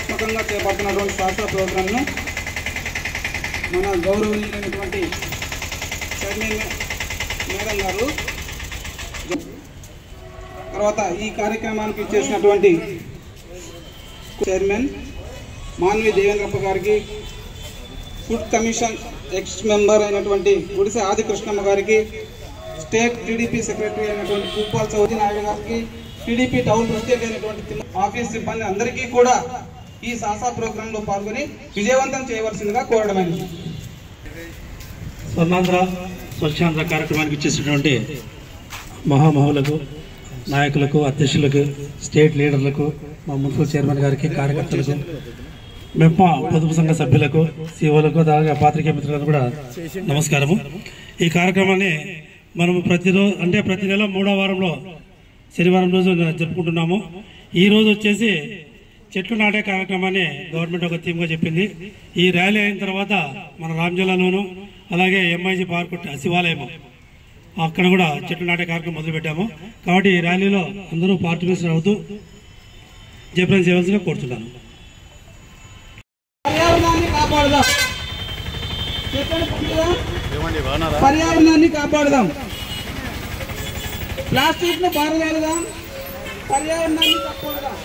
ప్రతిష్టాత్మకంగా చేపడుతున్నటువంటి శాస్త్ర ప్రోగ్రాంను మన గౌరవనీయులైనటువంటి చైర్మన్ మేడం గారు, తర్వాత ఈ కార్యక్రమానికి చేసినటువంటి చైర్మన్ మాన్వి దేవేంద్రప్ప గారికి, ఫుడ్ కమిషన్ ఎక్స్ మెంబర్ అయినటువంటి గుడిసె ఆది కృష్ణమ్మ గారికి, స్టేట్ టీడీపీ సెక్రటరీ అయినటువంటి భూపాల్ చౌదరి నాయుడు గారికి, టీడీపీ టౌన్ ప్రెసిడెంట్ అయినటువంటి ఆఫీస్ సిబ్బంది అందరికీ కూడా ఈ సాసా ప్రోగ్రాంలో పాల్గొని విజయవంతం చేయవలసిందిగా కోరడమైనది. స్వర్ణాంధ్ర స్వచ్ఛాంధ్ర కార్యక్రమానికి ఇచ్చేసినటువంటి మహామహులకు, నాయకులకు, అధ్యక్షులకు, స్టేట్ లీడర్లకు, మా మున్సిపల్ చైర్మన్ గారికి, కార్యకర్తలకు, మెప్ప పొదుపు సంఘ సభ్యులకు, సీఓలకు, అలాగే పాత్రికేయ మిత్రులకు కూడా నమస్కారము. ఈ కార్యక్రమాన్ని మనం ప్రతిరోజు అంటే ప్రతి నెల 3వ వారంలో శనివారం రోజు జరుపుకుంటున్నాము. ఈ రోజు వచ్చేసి చెట్లు నాటే కార్యక్రమాన్ని గవర్నమెంట్ ఒక థీమ్గా చెప్పింది. ఈ ర్యాలీ అయిన తర్వాత మన రామజల్లాలోను అలాగే ఎంఐజీ పార్క్ శివాలయం అక్కడ కూడా చెట్లు నాటే కార్యక్రమం మొదలుపెట్టాము. కాబట్టి ఈ ర్యాలీలో అందరూ పార్టిసిపేట్ అవుతూ జయప్రదం చేయవలసిగా కోరుతున్నాను. పర్యావరణాన్ని కాపాడుదాం, ప్లాస్టిక్ ను పారవేలుదాం, పర్యావరణాన్ని కాపాడుదాం,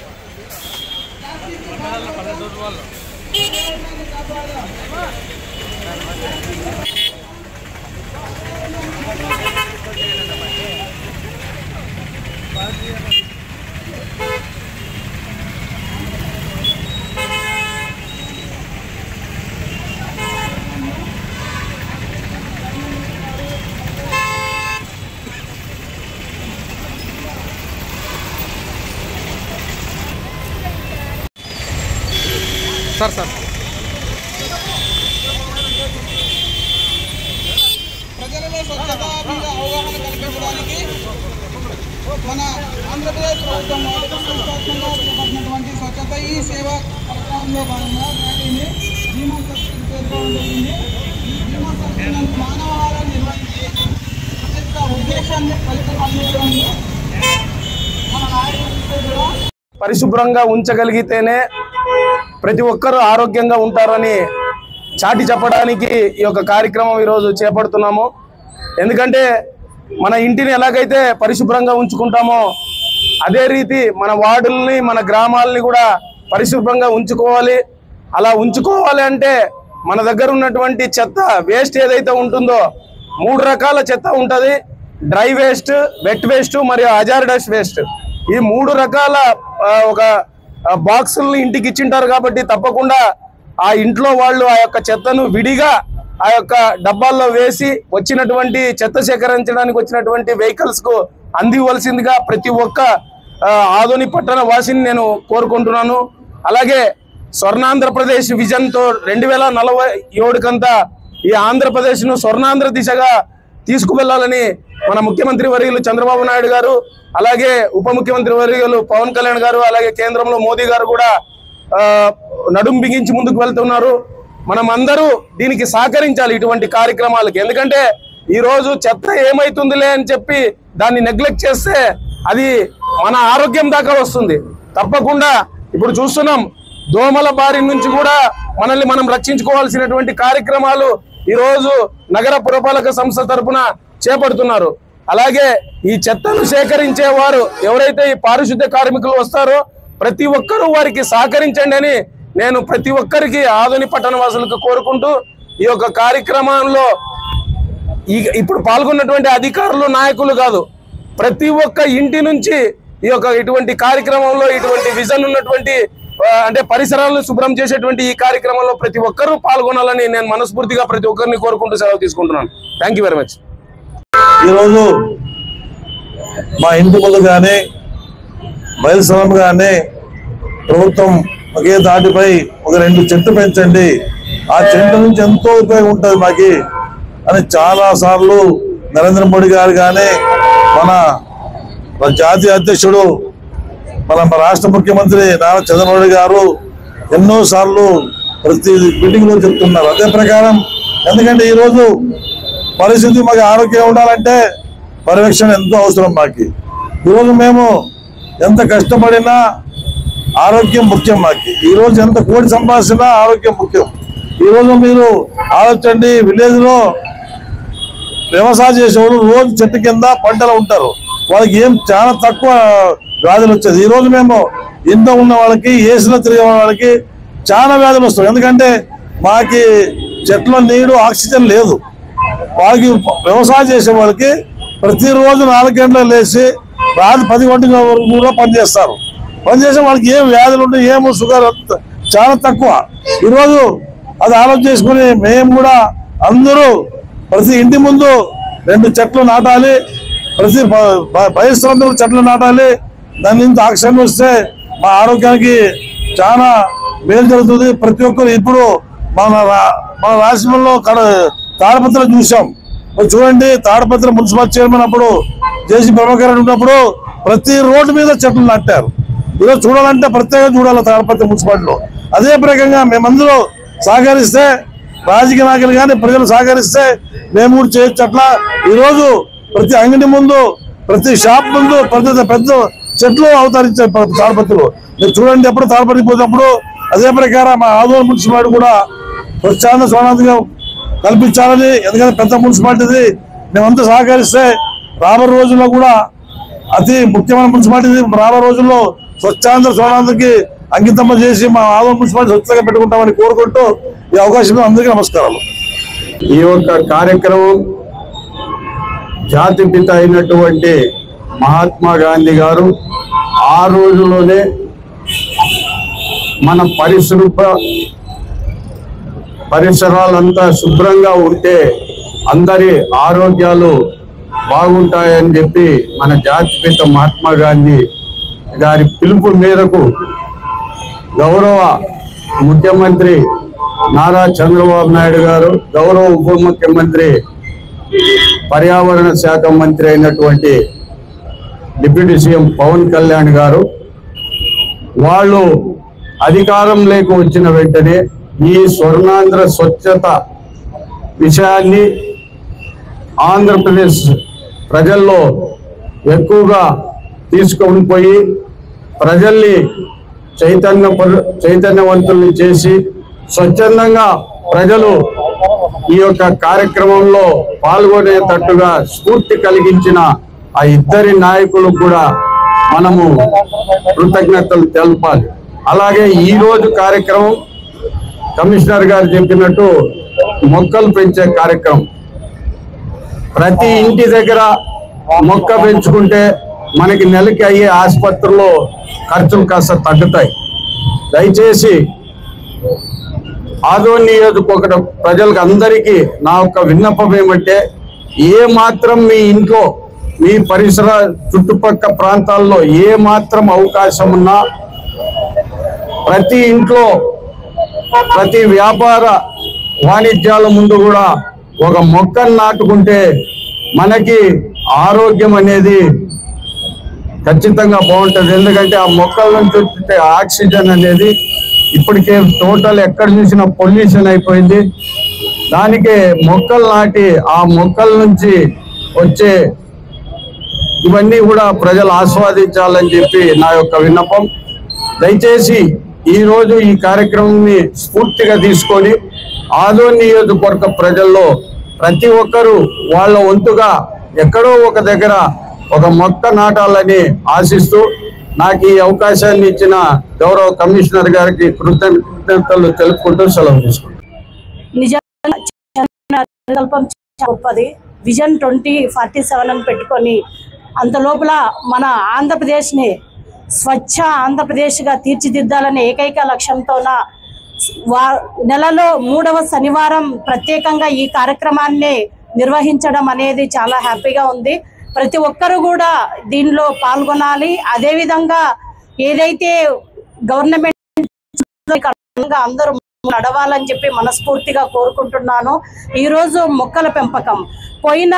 సార్ ప్రజలలో స్వచ్ఛత మీద అవగాహన కల్పించడానికి మన ఆంధ్రప్రదేశ్ ప్రభుత్వం చేపట్టినటువంటి స్వచ్ఛత ఈ సేవ కార్యక్రమంలో భాగంగా ర్యాలీని భీమా సర్కిల్ పేర్కొనడం జరిగింది. ఈ భీమా సర్కిల్ మానవాళిని నిర్వహించి ఉద్దేశాన్ని ఫలితం అందించడంలో మన నాయకులు పరిశుభ్రంగా ఉంచగలిగితేనే ప్రతి ఒక్కరూ ఆరోగ్యంగా ఉంటారని చాటి చెప్పడానికి ఈ యొక్క కార్యక్రమం ఈరోజు చేపడుతున్నాము. ఎందుకంటే మన ఇంటిని ఎలాగైతే పరిశుభ్రంగా ఉంచుకుంటామో అదే రీతి మన వార్డుల్ని, మన గ్రామాలని కూడా పరిశుభ్రంగా ఉంచుకోవాలి. అలా ఉంచుకోవాలి అంటే మన దగ్గర ఉన్నటువంటి చెత్త వేస్ట్ ఏదైతే ఉంటుందో 3 రకాల చెత్త ఉంటుంది. డ్రై వేస్ట్, వెట్ వేస్ట్ మరియు హజార్డస్ వేస్ట్. ఈ 3 రకాల ఒక బాక్సుల్ని ఇంటికి ఇచ్చింటారు. కాబట్టి తప్పకుండా ఆ ఇంట్లో వాళ్ళు ఆ యొక్క చెత్తను విడిగా ఆ యొక్క డబ్బాల్లో వేసి వచ్చినటువంటి చెత్త సేకరించడానికి వచ్చినటువంటి వెహికల్స్ కు అందివలసిందిగా ప్రతి ఒక్క ఆదోని పట్టణ వాసిని నేను కోరుకుంటున్నాను. అలాగే స్వర్ణాంధ్రప్రదేశ్ విజన్ తో 2047 కంతా ఈ ఆంధ్రప్రదేశ్ ను స్వర్ణాంధ్ర దిశగా తీసుకువెళ్లాలని మన ముఖ్యమంత్రి వర్యులు చంద్రబాబు నాయుడు గారు, అలాగే ఉప ముఖ్యమంత్రి వర్యులు పవన్ కళ్యాణ్ గారు, అలాగే కేంద్రంలో మోదీ గారు కూడా నడుం బిగించి ముందుకు వెళ్తున్నారు. మనం అందరూ దీనికి సహకరించాలి ఇటువంటి కార్యక్రమాలకి. ఎందుకంటే ఈ రోజు చెత్త ఏమైతుందిలే అని చెప్పి దాన్ని నెగ్లెక్ట్ చేస్తే అది మన ఆరోగ్యం దాకా వస్తుంది. తప్పకుండా ఇప్పుడు చూస్తున్నాం, దోమల బారి నుంచి కూడా మనల్ని మనం రక్షించుకోవాల్సినటువంటి కార్యక్రమాలు ఈరోజు నగర పురపాలక సంస్థ తరఫున చేపడుతున్నారు. అలాగే ఈ చెత్తను సేకరించే వారు ఎవరైతే ఈ పారిశుద్ధ్య కార్మికులు వస్తారో ప్రతి ఒక్కరూ వారికి సహకరించండి అని నేను ప్రతి ఒక్కరికి ఆదోని పట్టణ వాసులకు కోరుకుంటూ ఈ యొక్క కార్యక్రమంలో ఇప్పుడు పాల్గొన్నటువంటి అధికారులు, నాయకులు కాదు, ప్రతి ఒక్క ఇంటి నుంచి ఈ యొక్క ఇటువంటి కార్యక్రమంలో ఇటువంటి విజన్ ఉన్నటువంటి అంటే పరిసరాలను శుభ్రం చేసేటువంటి ఈ కార్యక్రమంలో ప్రతి ఒక్కరూ పాల్గొనాలని నేను మనస్ఫూర్తిగా ప్రతి ఒక్కరిని కోరుకుంటూ సెలవు తీసుకుంటున్నాను. Thank you very much. ఈరోజు మా ఇంటి ముందు కానీ బయలుసలం కానీ ప్రభుత్వం ఒకే దాటిపై ఒక 2 చెట్లు పెంచండి, ఆ చెట్ల నుంచి ఎంతో ఉపయోగం ఉంటుంది మాకి అని చాలా సార్లు నరేంద్ర మోడీ గారు కానీ మన జాతీయ అధ్యక్షుడు మన రాష్ట్ర ముఖ్యమంత్రి నారా చంద్రబాబు గారు ఎన్నో సార్లు ప్రతి మీటింగ్ లో చెప్తున్నారు. అదే ప్రకారం ఎందుకంటే ఈరోజు పరిస్థితి మాకు ఆరోగ్యం ఉండాలంటే పర్యవేక్షణ ఎంతో అవసరం. మాకు ఈరోజు మేము ఎంత కష్టపడినా ఆరోగ్యం ముఖ్యం మాకు. ఈ రోజు ఎంత కోటి సంపాదించినా ఆరోగ్యం ముఖ్యం. ఈ రోజు మీరు ఆలోచించండి, విలేజ్ లో వ్యవసాయం చేసేవాళ్ళు రోజు చెట్టు కింద పంటలు ఉంటారు, వాళ్ళకి ఏం చాలా తక్కువ వ్యాధులు వచ్చేది. ఈ రోజు మేము ఇంట్లో ఉన్న వాళ్ళకి, ఏసీలో తిరిగే వాళ్ళకి చాలా వ్యాధులు వస్తాయి. ఎందుకంటే మాకి చెట్ల నీరు ఆక్సిజన్ లేదు. వాళ్ళకి వ్యవసాయం చేసే వాళ్ళకి ప్రతిరోజు 4 గంటలకు లేచి రాత్రి 10 గంటల వరకు కూడా పనిచేస్తారు. పనిచేసే వాళ్ళకి ఏం వ్యాధులు ఉంటాయి, ఏమో షుగర్ చాలా తక్కువ. ఈరోజు అది ఆలోచన చేసుకుని మేము కూడా అందరూ ప్రతి ఇంటి ముందు 2 చెట్లు నాటాలి, ప్రతి పరిశ్రమలు చెట్లు నాటాలి. దాని నుంచి ఆక్సిజన్ వస్తే మా ఆరోగ్యానికి చాలా మేలు జరుగుతుంది. ప్రతి ఒక్కరు ఇప్పుడు మన రాష్ట్రంలో తాడపత్రి చూసాం. చూడండి, తాడపత్రి మున్సిపల్ చైర్మన్ అప్పుడు జేసీ ప్రభాకర్ రెడ్డి ఉన్నప్పుడు ప్రతి రోడ్డు మీద చెట్లు నాటారు. ఈరోజు చూడాలంటే ప్రత్యేకంగా చూడాలి తాడపత్రి మున్సిపాలిటీలో. అదే ప్రకారంగా మేమందరూ సహకరిస్తే, రాజకీయ నాయకులు కానీ ప్రజలు సహకరిస్తే మేము కూడా చేయొచ్చు. అట్లా ఈరోజు ప్రతి అంగడి ముందు, ప్రతి షాప్ ముందు పెద్ద చెట్లు అవతరించాయి తాడపత్రిలో. మీరు చూడండి, ఎప్పుడు తాడపత్రి పోయినప్పుడు అదే ప్రకారం మా ఆదోళన మున్సిపాలిటీ కూడా స్వచ్ఛంద సోనాదిగా కల్పించాలని. ఎందుకంటే పెద్ద మున్సిపాలిటీ మేమంతా సహకరిస్తే రాబోయే రోజుల్లో కూడా అతి ముఖ్యమైన మున్సిపాలిటీ. రాబోయే రోజుల్లో స్వచ్ఛంద సోనాదికి అంకితం చేసి మా ఆదోళన మున్సిపాలిటీ స్వచ్ఛంగా పెట్టుకుంటామని కోరుకుంటూ ఈ అవకాశం అందరికీ నమస్కారాలు. ఈ యొక్క కార్యక్రమం జాతిపిత అయినటువంటి మహాత్మా గాంధీ గారు ఆ రోజులోనే మన పరిసరాలంతా శుభ్రంగా ఉంటే అందరి ఆరోగ్యాలు బాగుంటాయని చెప్పి మన జాతిపిత మహాత్మా గాంధీ గారి పిలుపు మేరకు గౌరవ ముఖ్యమంత్రి నారా చంద్రబాబు నాయుడు గారు, గౌరవ ఉప ముఖ్యమంత్రి పర్యావరణ శాఖ మంత్రి అయినటువంటి డిప్యూటీ సీఎం పవన్ కళ్యాణ్ గారు వాళ్ళు అధికారంలోకి వచ్చిన వెంటనే ఈ స్వర్ణాంధ్ర స్వచ్ఛత విషయాన్ని ఆంధ్రప్రదేశ్ ప్రజల్లో ఎక్కువగా తీసుకొని పోయి ప్రజల్ని చైతన్యవంతుల్ని చేసి స్వచ్ఛందంగా ప్రజలు ఈ యొక్క కార్యక్రమంలో పాల్గొనేటట్టుగా స్ఫూర్తి కలిగించిన ఆ ఇద్దరి నాయకులకు కూడా మనము కృతజ్ఞతలు తెలపాలి. అలాగే ఈ రోజు కార్యక్రమం కమిషనర్ గారు చెప్పినట్టు మొక్కలు పెంచే కార్యక్రమం. ప్రతి ఇంటి దగ్గర మొక్క పెంచుకుంటే మనకి నెలకి అయ్యే ఆసుపత్రిలో ఖర్చులు కాస్త తగ్గుతాయి. దయచేసి ఆదోని నియోజకవర్గ ప్రజలకు అందరికీ నా యొక్క విన్నపం ఏమంటే, ఏ మాత్రం మీ ఇంట్లో, మీ పరిసర చుట్టుపక్కల ప్రాంతాల్లో ఏ మాత్రం అవకాశం ఉన్నా ప్రతి ఇంట్లో, ప్రతి వ్యాపార వాణిజ్యాల ముందు కూడా ఒక మొక్కను నాటుకుంటే మనకి ఆరోగ్యం అనేది ఖచ్చితంగా బాగుంటుంది. ఎందుకంటే ఆ మొక్కల నుంచి వచ్చే ఆక్సిజన్ అనేది ఇప్పటికే టోటల్ ఎక్కడ చూసినా పొల్యూషన్ అయిపోయింది. దానికే మొక్కలు నాటి ఆ మొక్కల నుంచి వచ్చే ఇవన్నీ కూడా ప్రజలు ఆస్వాదించాలని చెప్పి నా యొక్క విన్నపం. దయచేసి ఈరోజు ఈ కార్యక్రమాన్ని స్ఫూర్తిగా తీసుకొని ఆదోని నియోజకవర్గ ప్రజల్లో ప్రతి ఒక్కరూ వాళ్ళ వంతుగా ఎక్కడో ఒక దగ్గర ఒక మొక్క నాటాలని ఆశిస్తూ నాకు ఈ అవకాశాన్ని ఇచ్చిన గౌరవ కమిషనర్ గారికి కృతజ్ఞతలు తెలుపుకుంటూ సెలవు తీసుకుంటాను. గొప్పది విజన్ 2047 అని పెట్టుకొని అంత లోపల మన ఆంధ్రప్రదేశ్ని స్వచ్ఛ ఆంధ్రప్రదేశ్గా తీర్చిదిద్దాలనే ఏకైక లక్ష్యంతోన నెలలో 3వ శనివారం ప్రత్యేకంగా ఈ కార్యక్రమాన్ని నిర్వహించడం అనేది చాలా హ్యాపీగా ఉంది. ప్రతి ఒక్కరు కూడా దీనిలో పాల్గొనాలి. అదేవిధంగా ఏదైతే గవర్నమెంట్ అందరూ నడవాలని చెప్పి మనస్ఫూర్తిగా కోరుకుంటున్నాను. ఈరోజు మొక్కల పెంపకం పోయిన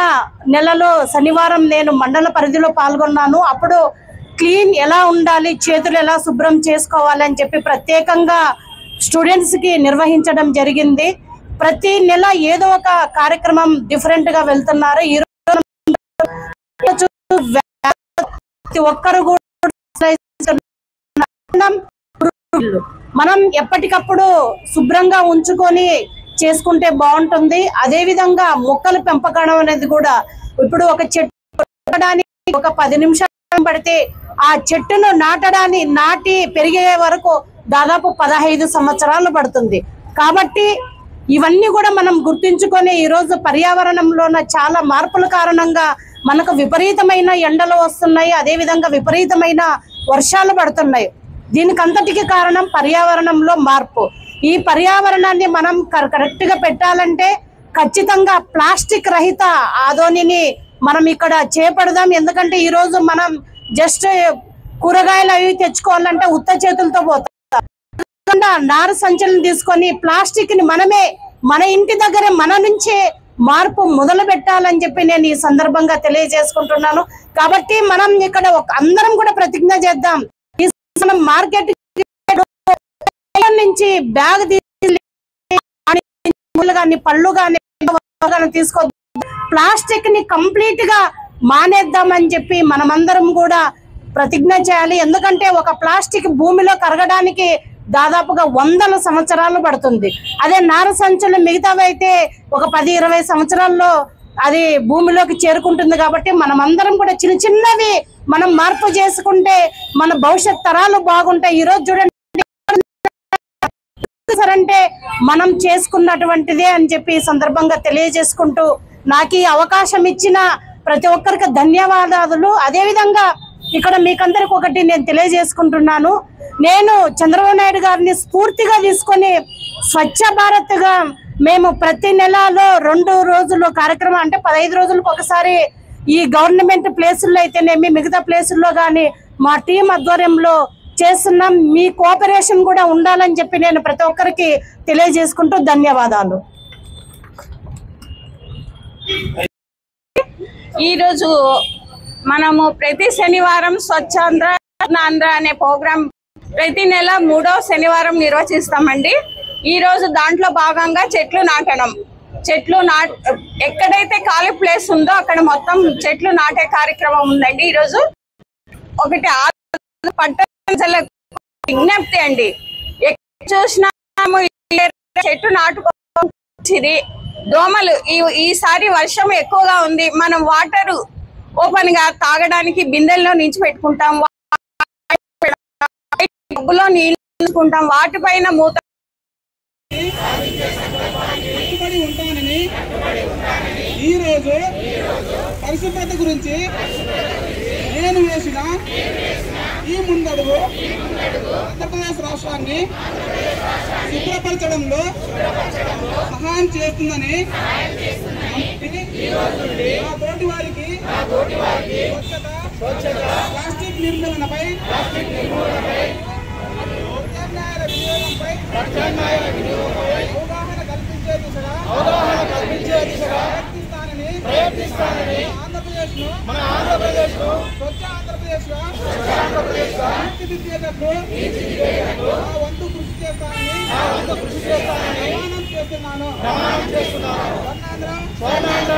నెలలో శనివారం నేను మండల పరిధిలో పాల్గొన్నాను. అప్పుడు క్లీన్ ఎలా ఉండాలి, చేతులు ఎలా శుభ్రం చేసుకోవాలి అని చెప్పి ప్రత్యేకంగా స్టూడెంట్స్కి నిర్వహించడం జరిగింది. ప్రతి నెల ఏదో ఒక కార్యక్రమం డిఫరెంట్గా వెళ్తున్నారు. ఈరోజు ప్రతి ఒక్కరు కూడా మనం ఎప్పటికప్పుడు శుభ్రంగా ఉంచుకొని చేసుకుంటే బాగుంటుంది. అదే విధంగా మొక్కల పెంపకం అనేది కూడా ఇప్పుడు ఒక చెట్టు నాటడానికి ఒక 10 నిమిషాలు పడితే ఆ చెట్టును నాటి పెరిగే వరకు దాదాపు 15 సంవత్సరాలు పడుతుంది. కాబట్టి ఇవన్నీ కూడా మనం గుర్తించుకొని ఈరోజు పర్యావరణంలోన చాలా మార్పుల కారణంగా మనకు విపరీతమైన ఎండలు వస్తున్నాయి, అదేవిధంగా విపరీతమైన వర్షాలు పడుతున్నాయి. దీనికంతటికి కారణం పర్యావరణంలో మార్పు. ఈ పర్యావరణాన్ని మనం కరెక్ట్ గా పెట్టాలంటే ఖచ్చితంగా ప్లాస్టిక్ రహిత ఆదోనిని మనం ఇక్కడ చేపడదాం. ఎందుకంటే ఈ రోజు మనం జస్ట్ కూరగాయలు అవి తెచ్చుకోవాలంటే ఉత్త చేతులతో పోతాం. నారు సంచులను తీసుకొని ప్లాస్టిక్ ని మనమే మన ఇంటి దగ్గరే మన నుంచే మార్పు మొదలు పెట్టాలని చెప్పి నేను ఈ సందర్భంగా తెలియజేసుకుంటున్నాను. కాబట్టి మనం ఇక్కడ అందరం కూడా ప్రతిజ్ఞ చేద్దాం. మనం మార్కెట్ నుంచి బ్యాగ్ కానీ పళ్ళు కానీ తీసుకో ప్లాస్టిక్ ని కంప్లీట్ గా మానేద్దామని చెప్పి మనమందరం కూడా ప్రతిజ్ఞ చేయాలి. ఎందుకంటే ఒక ప్లాస్టిక్ భూమిలో కరగడానికి దాదాపుగా 100 సంవత్సరాలు పడుతుంది. అదే నార సంచులు మిగతావైతే ఒక 10-20 సంవత్సరాల్లో అది భూమిలోకి చేరుకుంటుంది. కాబట్టి మనమందరం కూడా చిన్నవి మనం మార్పు చేసుకుంటే మన భవిష్యత్ తరాలు బాగుంటాయి. ఈ రోజు చూడండి అంటే మనం చేసుకున్నటువంటిదే అని చెప్పి ఈ సందర్భంగా తెలియజేసుకుంటూ నాకు ఈ అవకాశం ఇచ్చిన ప్రతి ఒక్కరికి ధన్యవాదాలు. అదేవిధంగా ఇక్కడ మీకందరికి ఒకటి నేను తెలియజేసుకుంటున్నాను. నేను చంద్రబాబు నాయుడు గారిని స్ఫూర్తిగా తీసుకొని స్వచ్ఛ భారత్ గా మేము ప్రతి నెలలో 2 రోజులు కార్యక్రమం అంటే 15 రోజులకు ఒకసారి ఈ గవర్నమెంట్ ప్లేసుల్లో అయితేనేమి మిగతా ప్లేసుల్లో కానీ మా టీం ఆధ్వర్యంలో చేస్తున్నాం. మీ కోఆపరేషన్ కూడా ఉండాలని చెప్పి నేను ప్రతి ఒక్కరికి తెలియజేసుకుంటూ ధన్యవాదాలు. ఈరోజు మనము ప్రతి శనివారం స్వచ్ఛాంధ్ర అనే ప్రోగ్రాం ప్రతి నెల 3వ శనివారం నిర్వహిస్తామండి. ఈ రోజు దాంట్లో భాగంగా చెట్లు నాటడం, ఎక్కడైతే ఖాళీ ప్లేస్ ఉందో అక్కడ మొత్తం చెట్లు నాటే కార్యక్రమం ఉందండి. ఈరోజు ఒకటి పట్టణ విజ్ఞప్తి అండి, ఎక్కడ చూసినా చెట్టు నాటుకోవాలి. దోమలు ఈసారి వర్షం ఎక్కువగా ఉంది, మనం వాటర్ ఓపెన్ గా తాగడానికి బిందెల్లో నుంచి పెట్టుకుంటాం, డబ్బులో నీళ్ళు తీసుకుంటాం, వాటిపైన మూత ఉంటానని ఈరోజు పరిశుభ్రత గురించి నేను వేసిన ఈ ముందడుగు ఆంధ్రప్రదేశ్ రాష్ట్రాన్ని శుభ్రపరచడంలో సహాయం చేస్తుందని నా తోటి వారికి ప్లాస్టిక్ నిర్మూలనపై అవగాహన కల్పించే దిశగా ప్రయత్నిస్తానని మన ఆంధ్రప్రదేశ్ స్వచ్ఛ ఆంధ్రప్రదేశ్ గా తీర్చిదిద్దేటట్లు నా వంతు కృషి చేస్తానని ప్రమాణం చేస్తున్నాను. స్వర్ణాంధ్ర